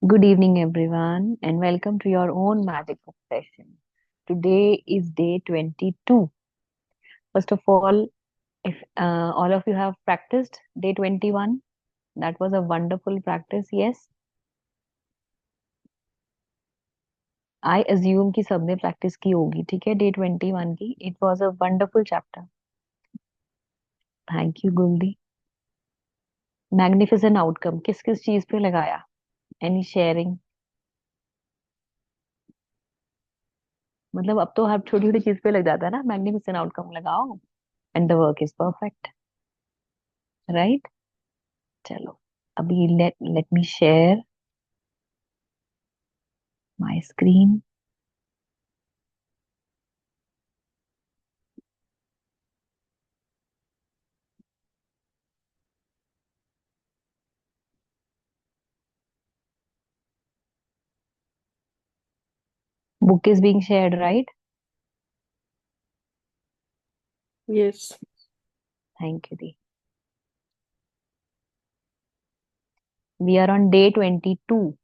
Good evening, everyone, and welcome to your own magic book session. Today is day 22. First of all, if all of you have practiced day 21, that was a wonderful practice. Yes, I assume कि सबने practice की होगी. ठीक है, day 21 की. It was a wonderful chapter. Thank you, Guldi. Magnificent outcome. किस किस चीज पे लगाया? Any sharing? मतलब अब तो हर छोटी छोटी चीज पे लग जाता है ना. Magnificent outcome लगाओ and the work is perfect, right? चलो अभी let me share my screen. Book is being shared, right? Yes. Thank you, Dee. We are on day 22.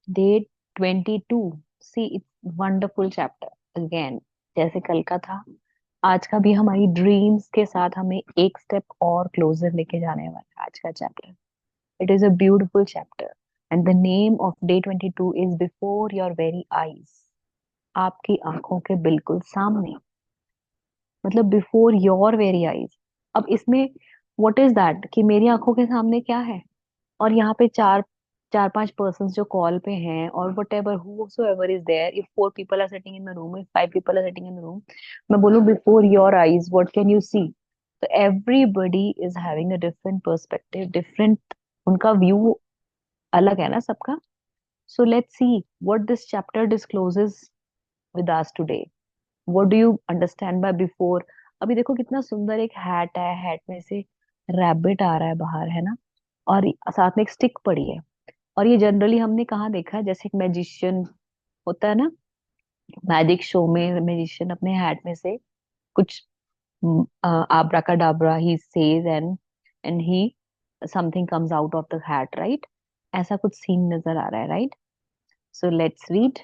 Day 22. See, it's wonderful chapter. Again, जैसे कल का था, आज का भी हमारी ड्रीम्स के साथ हमें एक स्टेप और क्लोजर लेके जाने वाला है आज का chapter. It is a beautiful chapter. And the name of day 22 is Before Your Very Eyes. आपकी आंखों के बिल्कुल सामने. मतलब बिफोर योर वेरी आईज. अब इसमें व्हाट इज दैट कि मेरी आंखों के सामने क्या है, और यहाँ पे चार चार पांच पर्सन जो कॉल पे हैं, और whatever whosoever is there, if four people are sitting in the room, if five people are sitting in the room, मैं बोलूँ before your eyes what can you see. तो everybody is having a different perspective, different. उनका view अलग है ना सबका. So let's see what this chapter discloses with us today. What do you understand by before. अभी देखो कितना सुंदर एक हैट है, हैट में से रैबिट आ रहा है बाहर, है ना. और साथ में एक स्टिक पड़ी है. और ये जनरली हमने कहाँ देखा है, जैसे एक मैजिशियन होता है ना, मैजिक शो में मैजिशियन अपने हैट में से कुछ abracadabra he says, and he something comes out of the hat, right. ऐसा कुछ सीन नजर आ रहा है, right. So let's read.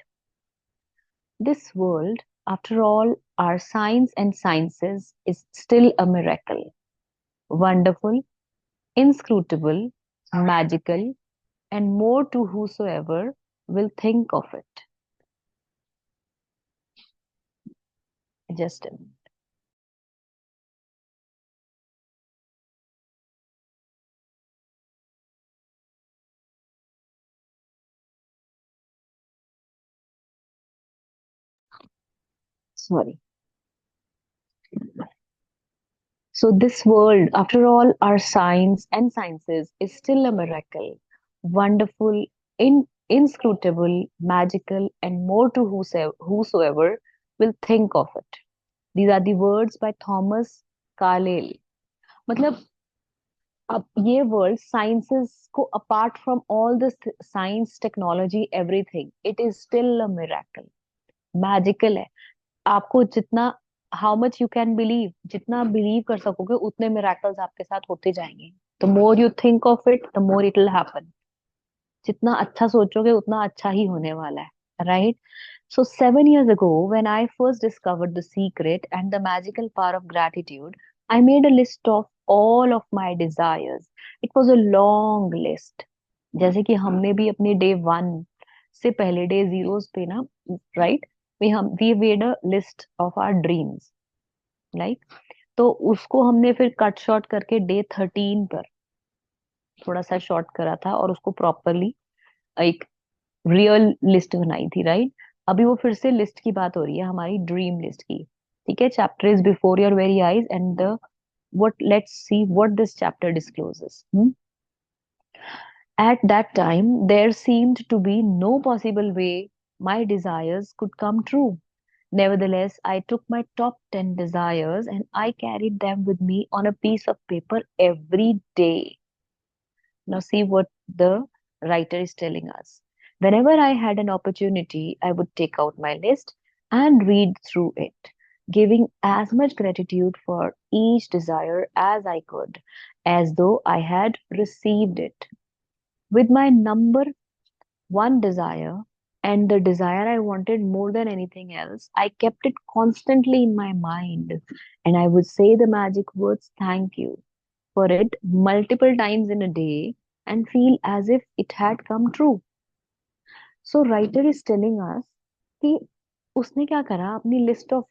This world, after all our science and sciences, is still a miracle. Wonderful, inscrutable, magical, and more to whosoever will think of it. Just a minute. Sorry. So, this world, after all our science and sciences, is still a miracle. Wonderful, inscrutable, magical, and more to whosoever will think of it. These are the words by Thomas Carlyle. मतलब अब ये world sciences को apart from all the science technology everything, it is still a miracle. Magical है. आपको जितना, how much you can believe, जितना आप believe कर सकोगे उतने मिराकल्स आपके साथ होते जाएंगे. The more you think of it, the more it will happen. जितना अच्छा सोचोगे उतना अच्छा ही होने वाला है, right. So 7 years ago, when I first discovered the secret and the magical power of gratitude, I made a list of all of my desires. It was a long list. जैसे कि हमने भी अपने डे 1 से पहले day 0 पे ना, right, we made a list of our dreams, right. तो उसको हमने फिर कट शॉर्ट करके डे 13 पर थोड़ा सा शॉर्ट करा था, और उसको प्रॉपरली एक रियल लिस्ट बनाई थी, राइट. अभी वो फिर से लिस्ट की बात हो रही है, हमारी ड्रीम लिस्ट की. ठीक है, chapter is before your very eyes and the what let's see what this chapter discloses. At that time there seemed to be no possible way my desires could come true. Nevertheless, I took my top 10 desires and I carried them with me on a piece of paper every day. Now, see what the writer is telling us. Whenever I had an opportunity, I would take out my list and read through it, giving as much gratitude for each desire as I could, as though I had received it. With my number one desire, and the desire I wanted more than anything else, I kept it constantly in my mind. And I would say the magic words, thank you, for it multiple times in a day and feel as if it had come true. So writer is telling us कि उसने क्या करा, अपनी list of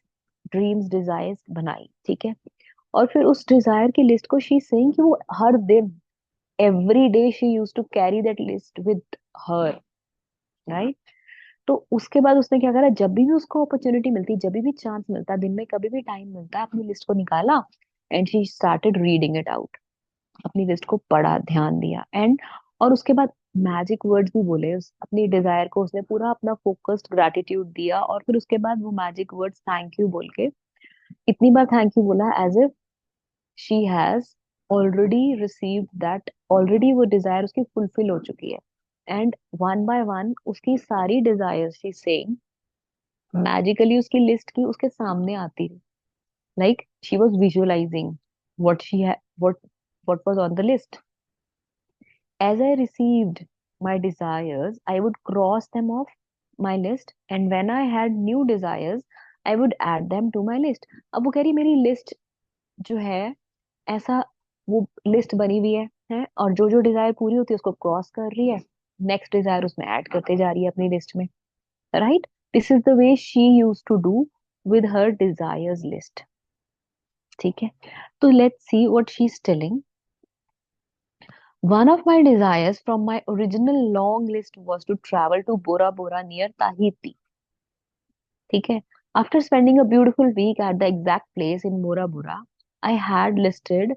dreams desires बनाई, ठीक है, और फिर उस डिजायर की लिस्ट को शी सेइंग कि वो हर दिन, every day she use to carry that list with her, right. तो उसके बाद उसने क्या करा, जब भी उसको अपॉर्चुनिटी मिलती, जब भी चांस मिलता, दिन में कभी भी टाइम मिलता, अपनी लिस्ट को निकाला and she started reading it out. अपनी लिस्ट को पढ़ा, ध्यान दिया, एंड और उसके बाद मैजिक वर्ड्स भी बोले, अपनी डिजायर को उसने पूरा अपना फोकस्ड ग्रैटिट्यूड दिया, और फिर उसके बाद वो मैजिक वर्ड्स थैंक यू बोल के इतनी बार थैंक यू बोला as if she has already received that, already वो डिजायर उसकी फुलफिल हो चुकी है। एंड वन बाय वन उसकी सारी डिजायर शी सेइंग मैजिकली उसकी लिस्ट की उसके सामने आती है, like she was visualizing what she what was on the list. As I received my desires, I would cross them off my list, and when I had new desires, I would add them to my list. अब वो कह रही मेरी list जो है, ऐसा वो list बनी हुई है, और जो जो डिजायर पूरी होती है उसको क्रॉस कर रही है, नेक्स्ट डिजायर उसमें ऐड करते जा रही है अपनी लिस्ट में, right. This is the way she use to do with her desires list, ठीक है। तो let's see what she is telling. One of my desires from my original long list was to travel to Bora Bora near Tahiti. ठीक है. After spending a beautiful week at the exact place in Bora Bora, I had listed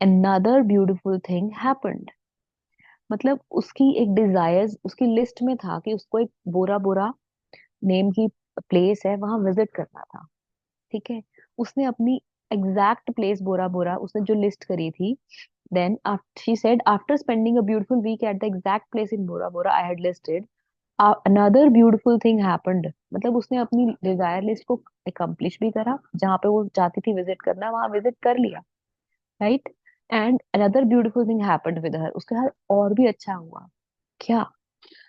another beautiful thing happened. मतलब उसकी एक desires उसकी list में था कि उसको एक बोरा बोरा नेम की प्लेस है, वहां विजिट करना था, ठीक है। उसने अपनी एग्जैक्ट प्लेस बोरा बोरा उसने जो लिस्ट करी थी, then she said, after spending a beautiful week at the exact place in Bora Bora I had listed, another beautiful thing happened. मतलब उसने अपनी डिजायर लिस्ट को accomplish भी करा, जहाँ पे वो चाहती थी विजिट करना वहां विजिट कर लिया, right? And another beautiful thing happened with her. उसके साथ और भी अच्छा हुआ। क्या?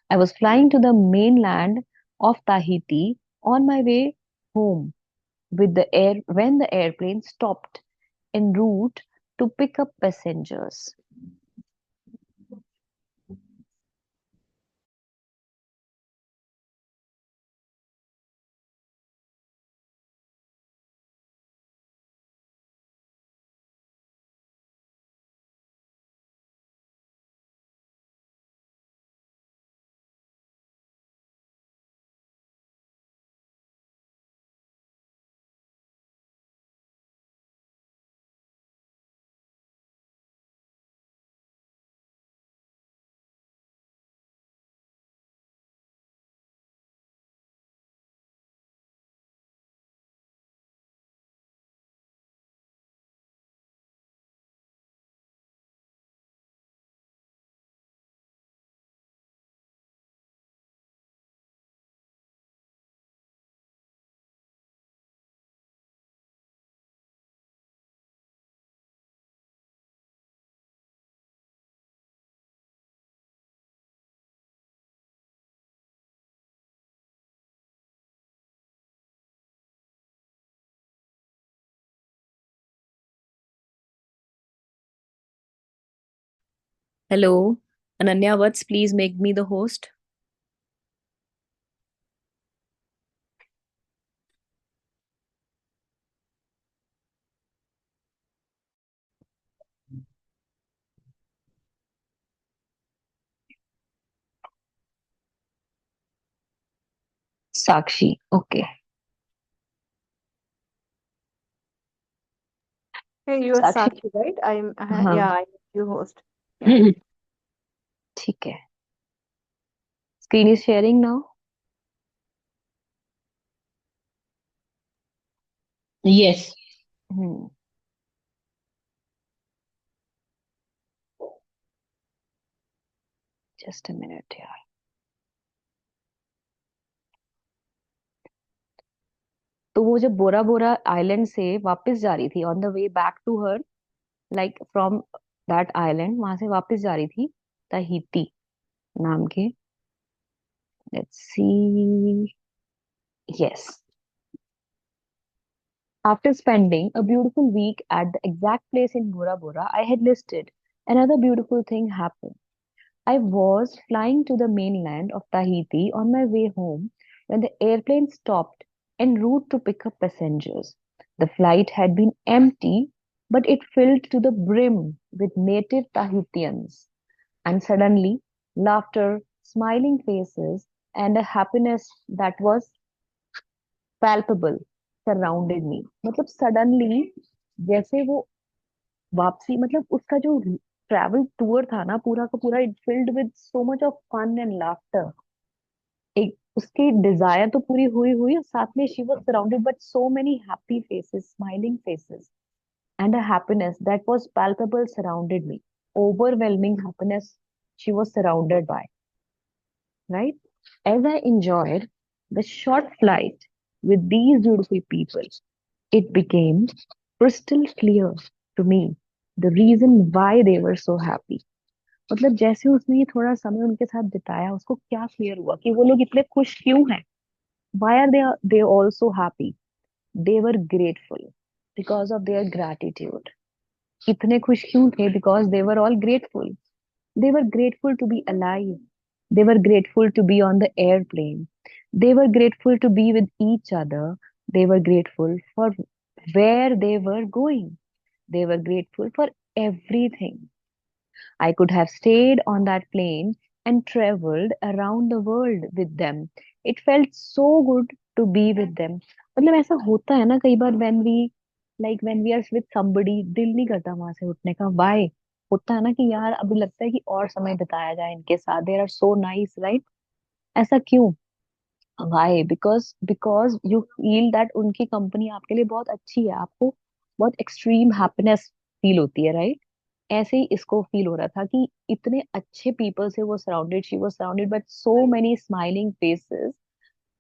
I was flying to the mainland of Tahiti on my way home with the air when the airplane stopped en route to pick up passengers. Hello, Ananya Vats, please make me the host. Sakshi, okay. Hey, you are Sakshi, Sakshi, right? हाँ, Yeah, I'm your host. Yeah. ठीक है. Screen is sharing now. Yes. Hmm. Just a minute यार. तो वो जब बोरा Bora island से वापस जा रही थी, on the way back to her, like from that island, वहां से वापस जा रही थी तहीती नाम के Let's see. Yes. After spending a beautiful week at the exact place in Bora Bora I had listed, another beautiful thing happened. I was flying to the mainland of Tahiti on my way home when the airplane stopped en route to pick up passengers. The flight had been empty, but it filled to the brim with native Tahitians. And suddenly, laughter, smiling faces, and a happiness that was palpable surrounded me. मतलब suddenly जैसे वो वापसी मतलब उसका जो travel tour था ना पूरा का पूरा it filled with so much of fun and laughter एक उसकी डिजायर तो पूरी हुई हुई और साथ में she was surrounded but so many happy faces smiling faces and a happiness that was palpable surrounded me. Overwhelming happiness she was surrounded by, right? As I enjoyed the short flight with these beautiful people, it became crystal clear to me the reason why they were so happy. मतलब जैसे उसने ये थोड़ा समय उनके साथ बिताया उसको क्या क्लियर हुआ कि वो लोग इतने खुश क्यों हैं. Why are they all so happy? They were grateful because of their gratitude. इतने खुश क्यों थे? Because they were all grateful. They were grateful to be alive. They were grateful to be on the airplane. They were grateful to be with each other. They were grateful for where they were going. They were grateful for everything. I could have stayed on that plane and traveled around the world with them. It felt so good to be with them. मतलब ऐसा होता है ना कई बार when we are with somebody दिल नहीं करता वहां से उठने का. Why? होता है ना कि यार अभी लगता है कि और समय बिताया जाए इनके साथ. They are so nice, right? ऐसा क्यों? Why? Because you feel that उनकी कंपनी आपके लिए बहुत अच्छी है. आपको बहुत एक्सट्रीम हैप्पीनेस फील होती है, राइट? ऐसे ही इसको फील हो रहा था कि इतने अच्छे पीपल से वो surrounded she was surrounded by so many smiling faces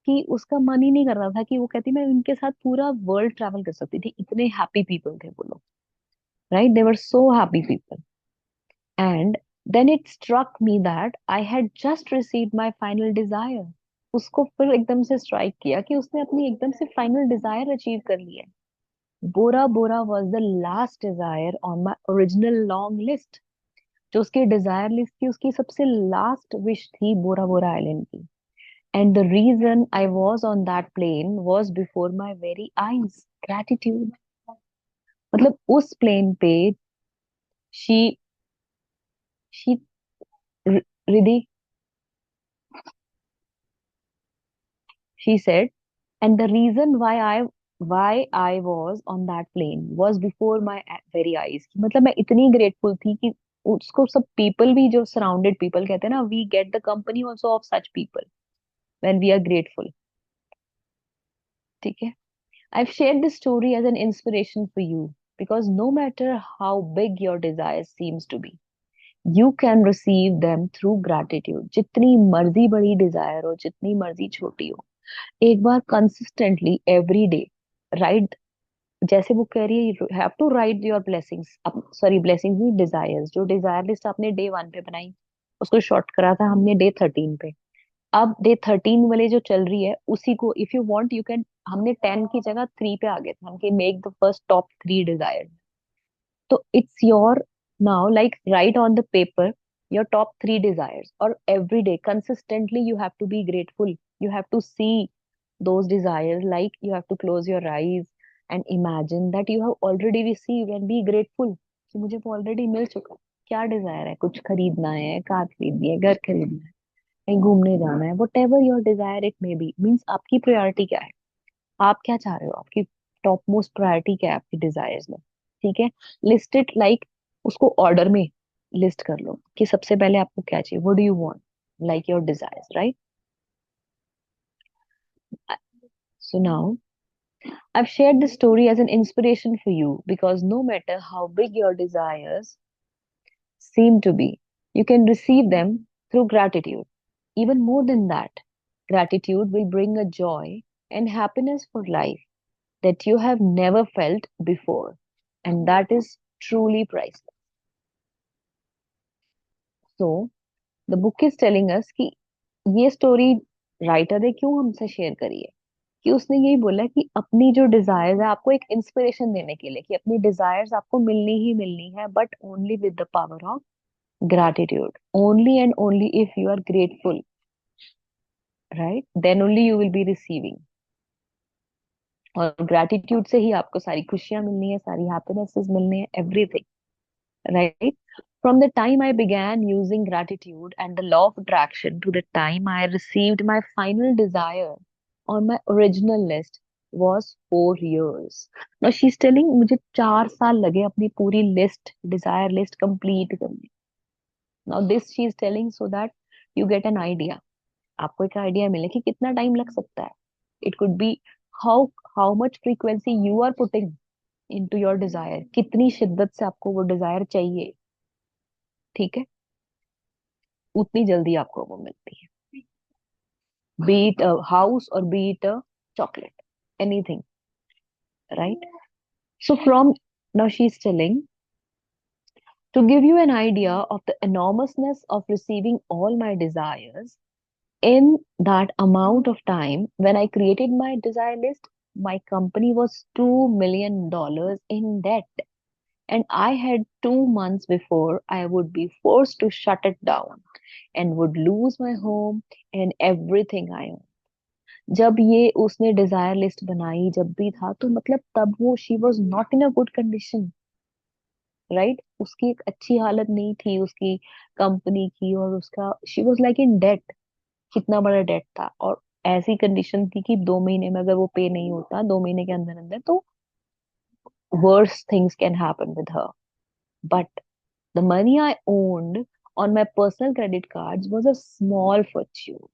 कि उसका मन ही नहीं कर रहा था कि वो कहती मैं इनके साथ पूरा वर्ल्ड ट्रैवल कर सकती थी. इतने हैप्पी पीपल थे वो लोग, right? They were so happy people. And then it struck me that I had just received my final desire. उसको फिर एकदम से स्ट्राइक किया कि उसने अपनी एकदम से फाइनल डिजायर अचीव कर लिया है. Bora Bora was the last desire on my original long list. जो उसकी डिजायर लिस्ट थी उसकी सबसे लास्ट विश थी बोरा बोरा आइलैंड की. And the reason I was on that plane was before my very eyes. Gratitude. मतलब उस प्लेन पे she she Riddhi she said, and the reason why I was on that plane was before my very eyes. कि मतलब मैं इतनी grateful थी कि उसको सब people भी जो surrounded people कहते हैं ना, we get the company also of such people when we are grateful. ठीक है? I've shared this story as an inspiration for you because no matter how big your desire seems to be, you can receive them through gratitude. जितनी मर्जी बड़ी desire हो, जितनी मर्जी छोटी हो, एक बार कंसिस्टेंटली एवरी डे राइट. जैसे वो कह रही है have to write your blessings. Sorry blessings नहीं, डिजायर्स. जो डिजायर लिस्ट आपने डे 1 पे बनाई उसको शॉर्ट करा था हमने डे 13 पे. अब डे 13 वाले जो चल रही है उसी को if you want you can. हमने 10 की जगह 3 पे आ गए थे हम कि make the first top 3 desire. तो it's your now like write on the paper your top 3 desires or every day consistently you have to be grateful. You have to see those desires like you have to close your eyes and imagine that you have already received and be grateful कि मुझे वो already मिल चुका है. क्या Dzire है? कुछ खरीदना है, कार खरीदनी है, घर खरीदना है, कहीं घूमने जाना है. What ever your desire it may be means आपकी प्रायोरिटी क्या है. आप क्या चाह रहे हो? आपकी टॉप मोस्ट प्रायोरिटी क्या है आपकी डिजायर्स में? ठीक है? लिस्ट इट लाइक उसको ऑर्डर में लिस्ट कर लो कि सबसे पहले आपको क्या चाहिए. What do you want like your desires, right? So now I've shared this story as an inspiration for you because no matter how big your desires seem to be, you can receive them through gratitude. Even more than that, gratitude will bring a joy and happiness for life that you have never felt before. And that is truly priceless. So, the book is telling us कि ये story writer ने क्यों हमसे share करी है? कि उसने यही बोला कि अपनी जो डिजायर्स है, आपको एक इंस्पिरेशन देने के लिए कि अपनी डिजायर्स आपको मिलनी ही मिलनी है, but only with the power of gratitude. Only and only if you are grateful, right? Then only you will be receiving. और gratitude से ही आपको सारी खुशियां मिलनी है, सारी happinesses मिलनी है, everything, right? From the time I began using gratitude and the law of attraction to the time I received my final desire on my original list was 4 years. Now she's telling मुझे 4 साल लगे अपनी पूरी list, Dzire list complete करने. Now this she is telling so that you get an idea. आपको एक idea मिले कि कितना टाइम लग सकता है. It could be how how much frequency you are putting into your desire, कितनी शिद्दत से आपको वो डिजायर चाहिए. ठीक है, उतनी जल्दी आपको वो मिलती है. बी इट अ हाउस और B it a chocolate, anything, right? So from now she's telling to give you an idea of the enormousness of receiving all my desires. In that amount of time, when I created my desire list, my company was $2 million in debt. And I had 2 months before I would be forced to shut it down and would lose my home and everything I own. जब ये उसने Dzire list बनाई, जब भी था, तो मतलब तब वो she was not in a good condition, right? उसकी एक अच्छी हालत नहीं थी उसकी कंपनी की, और उसका she was like in debt. कितना बड़ा डेट था, और ऐसी कंडीशन थी कि 2 महीने में अगर वो पे नहीं होता, 2 महीने के अंदर अंदर, तो worse things can happen with her. But the money I owned on my personal credit cards was a small fortune.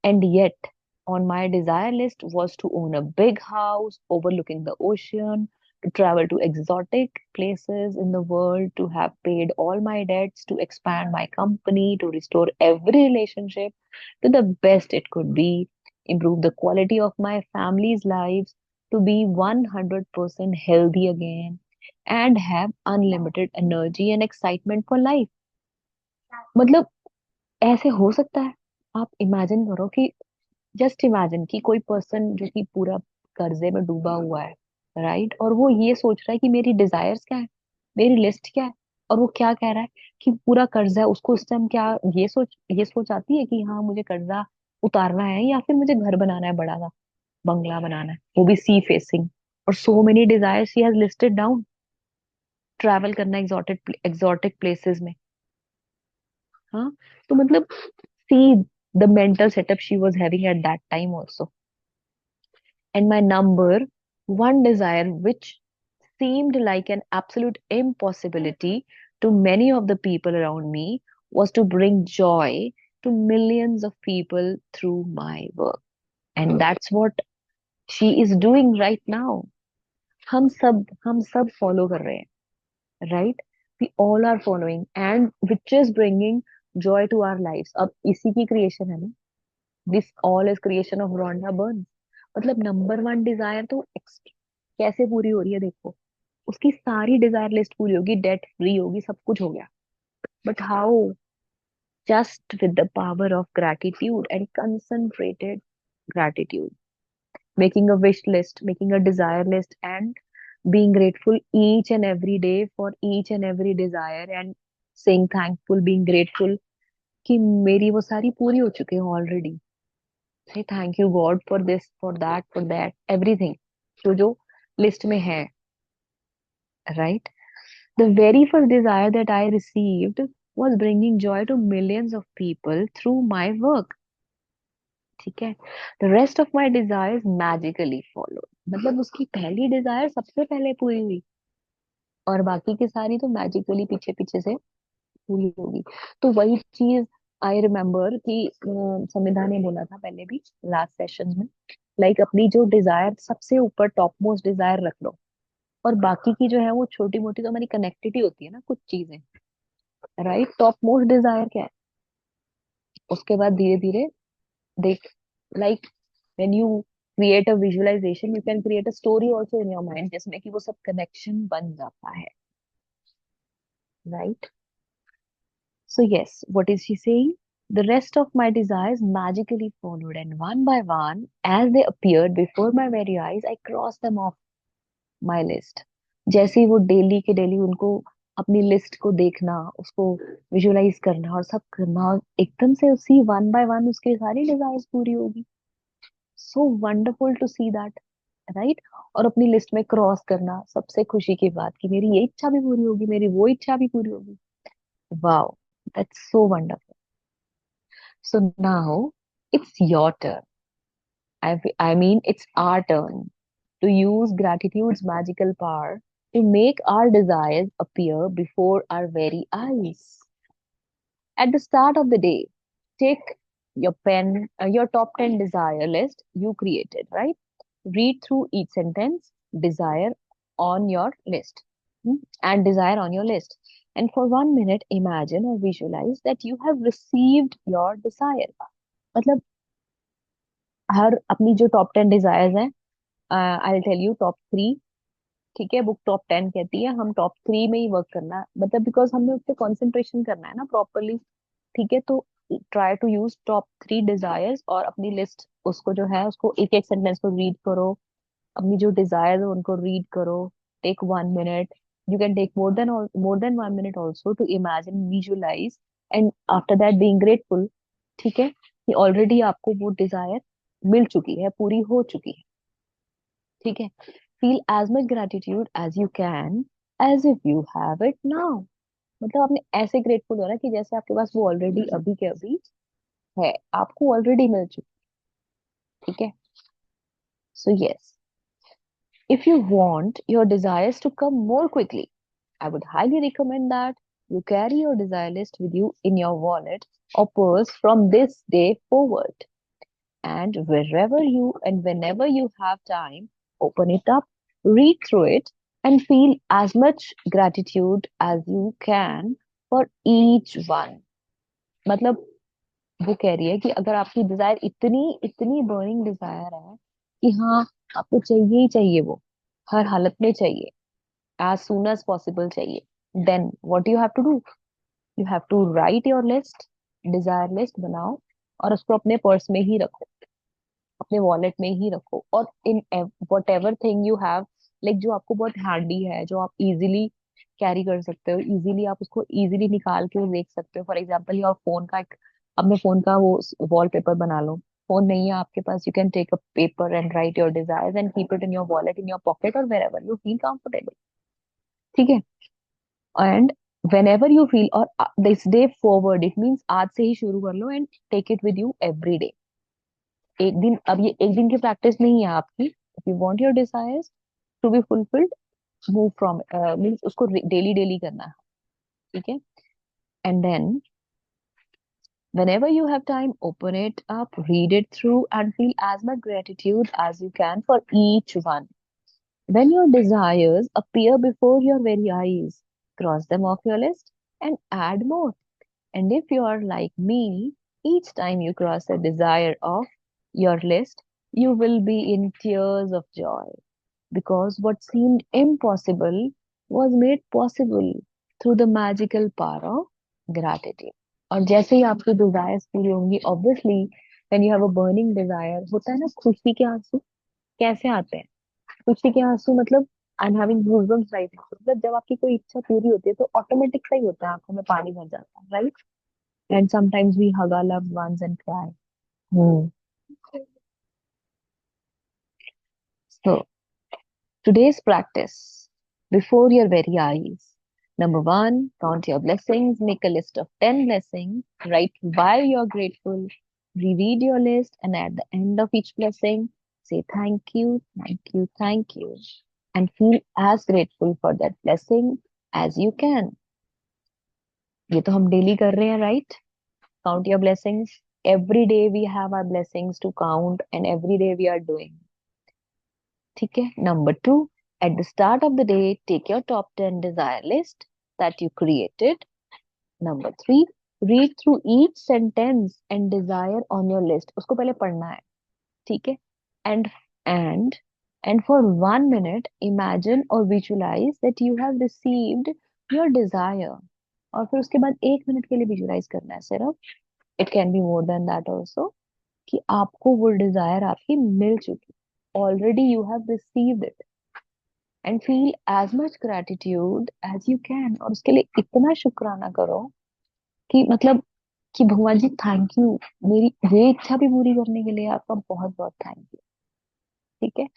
And yet, on my desire list was to own a big house overlooking the ocean, to travel to exotic places in the world, to have paid all my debts, to expand my company, to restore every relationship to the best it could be, improve the quality of my family's lives, to be 100% healthy again, and have unlimited energy and excitement for life. मतलब ऐसे हो सकता है? आप imagine करो कि, just imagine कि कोई पर्सन जो कि पूरा कर्जे में डूबा हुआ है, राइट? और वो ये सोच रहा है कि मेरी डिजायर्स क्या है, मेरी लिस्ट क्या है. और वो क्या कह रहा है कि पूरा कर्जा है. उसको उस टाइम क्या ये सोच आती है कि हाँ, मुझे कर्जा उतारना है, या फिर मुझे घर बनाना है, बड़ा सा बंगला बनाना है, वो भी सी फेसिंग, और so many desires she has listed down. Travel करना एक्सोटिक एक्सोटिक प्लेसेस में. हाँ, तो मतलब see the mental setup she was having at that time also. And my number one desire, which seemed like an absolute impossibility to many of the people around me, was to bring joy to millions of people through my work. And that's what she is doing right now. हम सब follow कर रहे हैं, right? We all are following, and which is bringing joy to our lives. अब इसी की creation है ना. This all is creation of Rhonda Byrne. मतलब नंबर वन डिजायर तो कैसे पूरी हो रही है देखो. उसकी सारी डिजायर लिस्ट पूरी होगी, डेट फ्री होगी, सब कुछ हो गया. But how? Just with the power of gratitude and concentrated gratitude, making a wish list, making a desire list, and being grateful each and every day for each and every desire, and saying thankful, being grateful कि मेरी वो सारी पूरी हो चुके हैं already. say thank you God for this, for that, everything जो जो लिस्ट में है, right? The very first desire that I received was bringing joy to millions of people through my work. ठीक है. The rest of my desires magically followed. मतलब उसकी पहली Dzire सबसे पहले पूरी हुई, और बाकी की सारी तो मैजिकली पीछे पीछे से पूरी होगी. तो वही चीज आई रिमेम्बर कि संविधा ने बोला था पहले भी लास्ट सेशन में, लाइक अपनी जो डिजायर सबसे ऊपर टॉप मोस्ट डिजायर रख लो, और बाकी की जो है वो छोटी मोटी तो हमारी कनेक्टेड ही होती है ना कुछ चीजें, राइट? टॉप मोस्ट डिजायर क्या है? उसके बाद धीरे धीरे देख, like when you create a visualization, you can create a story also in your mind, जिसमें कि वो सब कनेक्शन बन जाता है, right? So yes, what is she saying? The rest of my desires magically followed, and one by one, as they appeared before my very eyes, I crossed them off my list. जैसे ही वो daily के daily उनको अपनी list को देखना, उसको visualise करना और सब करना, और एकदम से उसी वन बाय वन उसकी सारी डिजायर्स पूरी होगी. So wonderful to see that, right. और अपनी लिस्ट में क्रॉस करना, सबसे खुशी की बात कि मेरी ये इच्छा भी पूरी होगी, मेरी वो इच्छा भी पूरी होगी. Wow, that's so wonderful. So now it's your turn. I mean, it's our turn to use gratitude's magical power to make our desires appear before our very eyes. At the start of the day, take your pen, your top 10 desire list you created, right? Read through each sentence, desire on your list, and desire on your list. And for 1 minute, imagine or visualize that you have received your desire. मतलब हर अपनी जो top 10 desires हैं, I tell you top 3. ठीक है, book top 10 कहती है हम top 3 में ही वर्क करना है, मतलब बिकॉज हमें उस पर कॉन्सेंट्रेशन करना है ना प्रॉपरली. ठीक है, तो try to use top 3 desires और अपनी लिस्ट उसको जो है उसको एक एक सेंटेंस को रीड करो. अपनी जो डिजायर्स है उनको रीड करो. Take 1 minute. You can take more than 1 minute also to imagine, visualize, and after that being grateful. ठीक है, कि ऑलरेडी आपको वो डिजायर मिल चुकी है, पूरी हो चुकी है. ठीक है, feel as much gratitude as you can, as if you have it now. मतलब आपने ऐसे ग्रेटफुल हो ना कि जैसे आपके पास वो ऑलरेडी अभी के अभी है, आपको ऑलरेडी मिल चुकी. ठीक है. So yes, if you want your desires to come more quickly, I would highly recommend that you carry your desire list with you in your wallet or purse from this day forward. And whenever you have time, open it up, read through it, and feel as much gratitude as you can for each one. मतलब वो कह रही है कि अगर आपकी Dzire इतनी इतनी बर्निंग डिजायर है कि हाँ, आपको चाहिए ही चाहिए, वो हर हालत में चाहिए, as soon as possible चाहिए, then what you have to do, you have to write your list, desire list बनाओ, और उसको अपने पर्स में ही रखो, अपने वॉलेट में ही रखो. और in what ever thing you have, like जो आपको बहुत हैंडी है, जो आप इजीली कैरी कर सकते हो, इजीली आप उसको इजीली निकाल के देख सकते हो. फॉर एग्जाम्पल योर फोन का एक, अपने फोन का वो वॉलपेपर बना लो. फोन नहीं है आपके पास, you can take a paper and write your desires and keep it in your wallet, in your pocket, और wherever you feel comfortable. ठीक है. एंड whenever you feel, और this day forward, it means आज से ही शुरू कर लो, and take it with you every day. एक दिन, अब ये एक दिन की प्रैक्टिस नहीं है आपकी. If you want your desires to be fulfilled, move from, means उसको डेली डेली करना है. ठीक है. And then whenever you have time, open it up, read it through, and feel as much gratitude as you can for each one. When your desires appear before your very eyes, cross them off your list and add more. And if you are like me, each time you cross a desire off your list, you will be in tears of joy, because what seemed impossible was made possible through the magical power of gratitude. और जैसे ही आपकी desires पूरी होंगी, obviously when you have a burning desire, होता है ना खुशी के आंसू. कैसे आते हैं खुशी के आंसू? मतलब I am having goosebumps right now. मतलब जब आपकी कोई इच्छा पूरी होती है तो ऑटोमेटिक सा ही होता है, आंखों में पानी भर जाता है, right. And sometimes we hug our loved ones and cry. Hmm. So, today's practice, before your very eyes. Number one, count your blessings, make a list of 10 blessings, write why you're grateful, reread your list, and at the end of each blessing, say thank you, thank you, thank you, and feel as grateful for that blessing as you can. ये तो हम daily कर रहे हैं, right? Count your blessings. Every day we have our blessings to count, and every day we are doing. ठीक है. Number two, at the start of the day, take your top 10 desire list that you created. Number three, read through each sentence and desire on your list. उसको पहले पढ़ना है. ठीक है. And and and for 1 minute, imagine or visualize that you have received your desire. और फिर उसके बाद 1 मिनट के लिए विजुलाइज करना है सिर्फ, it can be more than that also, कि आपको वो डिजायर आपकी मिल चुकी, already you have received it, and feel as much gratitude as you can, और उसके लिए इतना शुक्राना करो कि मतलब कि भगवान जी थैंक यू, मेरी ये इच्छा भी पूरी करने के लिए आपका बहुत बहुत थैंक यू। ठीक है,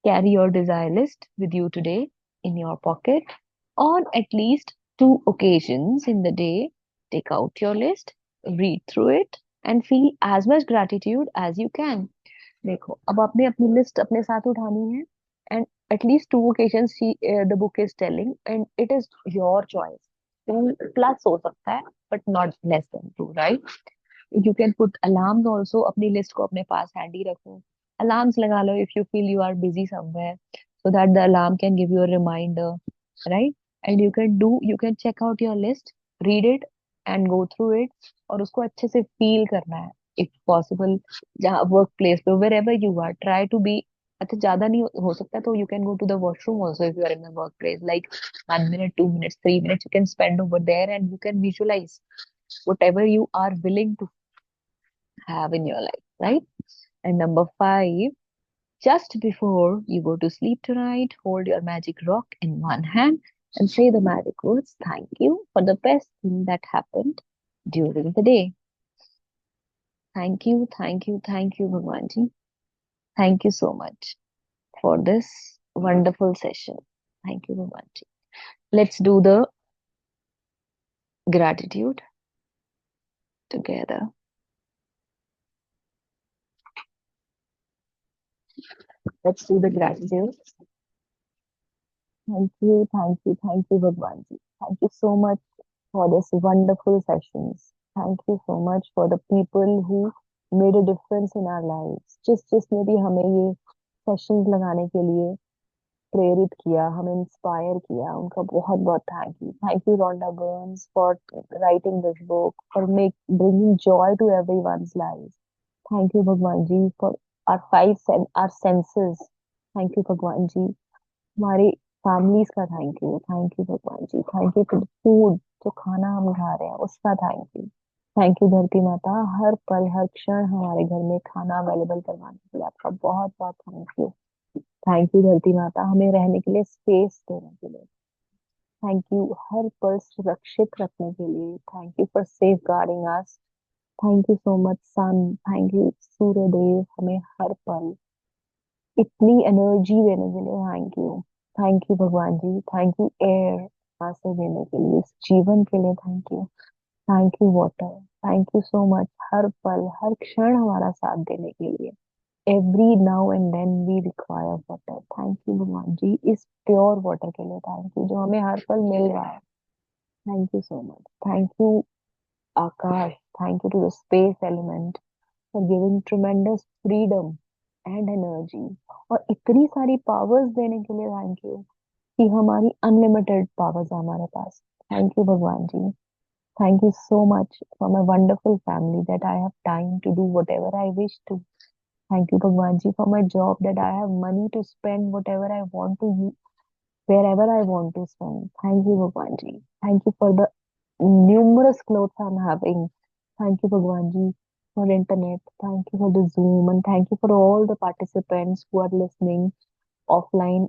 carry your desire list with you today in your pocket on at least 2 occasions in the day. Take out your list, read through it, and feel as much gratitude as you can. देखो, अब आपने अपनी list अपने साथ उठानी है, and at least 2 occasions the book is telling, and it is your choice. 2+ हो सकता है, but not less than 2, right? You can put alarms also, अपनी लिस्ट को अपने पास handy रखो, alarms लगा लो if you feel you are busy somewhere, so that the alarm can give you a reminder, right? And you can check out your list, read it and go through it, और उसको अच्छे से feel करना है, if possible, जहाँ work place पे, wherever you are, try to be, अच्छा ज्यादा नहीं हो सकता तो you can go to the washroom also if you are in the workplace, like 1 minute, 2 minutes, 3 minutes you can spend over there, and you can visualize whatever you are willing to have in your life, right? And number 5, just before you go to sleep tonight, hold your magic rock in one hand and say the magic words, thank you for the best thing that happened during the day. Thank you, thank you, thank you, Bhagwan Ji. Thank you so much for this wonderful session. Thank you, Bhagwan Ji. Let's do the gratitude together. Let's do the gratitude. Thank you, Bhagwan Ji. Thank you so much for this wonderful sessions. Thank you so much for the people who made a difference in our lives. जिसने भी हमें ये sessions लगाने के लिए प्रेरित किया, हमें इंस्पायर किया, उनका बहुत बहुत thank you Rhonda Byrne for writing this book, for make bringing joy to everyone's life. Thank you Bhagwan ji for our senses. Thank you Bhagwan ji, हमारे फैमिलीज का thank you Bhagwan ji, thank you for food, जो खाना हम खा रहे हैं उसका थैंक यू धरती माता, हर पल हर क्षण हमारे घर में खाना अवेलेबल करवाने के लिए आपका बहुत बहुत थैंक यू धरती माता, हमें रहने के लिए स्पेस देने के लिए थैंक यू, हर पल सुरक्षित रखने के लिए thank you for safeguarding us. Thank you so much sun, thank you Surya Dev, हमें हर पल इतनी एनर्जी देने के लिए thank you Bhagwan ji, thank you air सांसें देने के लिए, इस जीवन के लिए thank you water, thank you so much, हर पल हर क्षण हमारा साथ देने के लिए। Every now and then we require water. Thank you Bhagwan ji, इस प्योर वाटर के लिए थैंक यू, जो हमें हर पल मिल रहा है। Thank you so much, thank you Akash, thank you to the space element for giving tremendous freedom and energy, और इतनी सारी पावर्स देने के लिए थैंक यू, कि हमारी अनलिमिटेड पावर्स है हमारे पास। Thank you Bhagwan ji, thank you so much for my wonderful family, that I have time to do whatever I wish to. Thank you Bhagwan ji for my job, that I have money to spend whatever I want to use, wherever I want to spend. Thank you Bhagwan ji, thank you for the numerous clothes I'm having. Thank you Bhagwan ji for internet, thank you for the Zoom, and thank you for all the participants who are listening offline,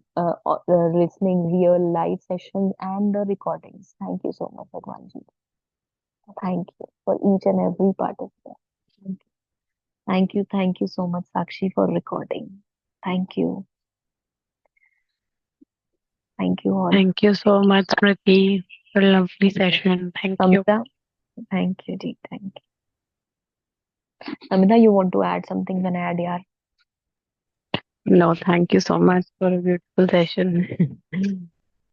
listening real live sessions and the recordings. Thank you so much Bhagwan ji. Thank you for each and every participant. Thank you. Thank you so much, Sakshi, for recording. Thank you. Thank you all. Thank you so much, Smriti, for a lovely session. Thank you. Amita, thank you, Ji. Thank you. Amita, you want to add something? Then add, yaar. No, thank you so much for a beautiful session.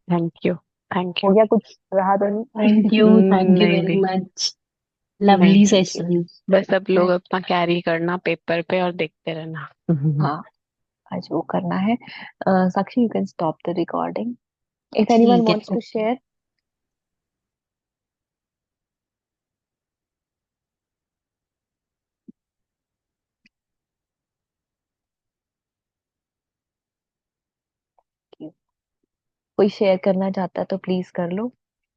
Thank you. Thank हो you. गया कुछ रहा तो नहीं? Thank you नहीं very नहीं much. नहीं, Lovely Thank you. session. बस सब लोग अपना कैरी करना पेपर पे और देखते रहना। हाँ, आज वो करना है। Sakshi, you can stop the recording. If anyone ठीक है. wants to share, कोई शेयर करना चाहता है तो प्लीज कर लो।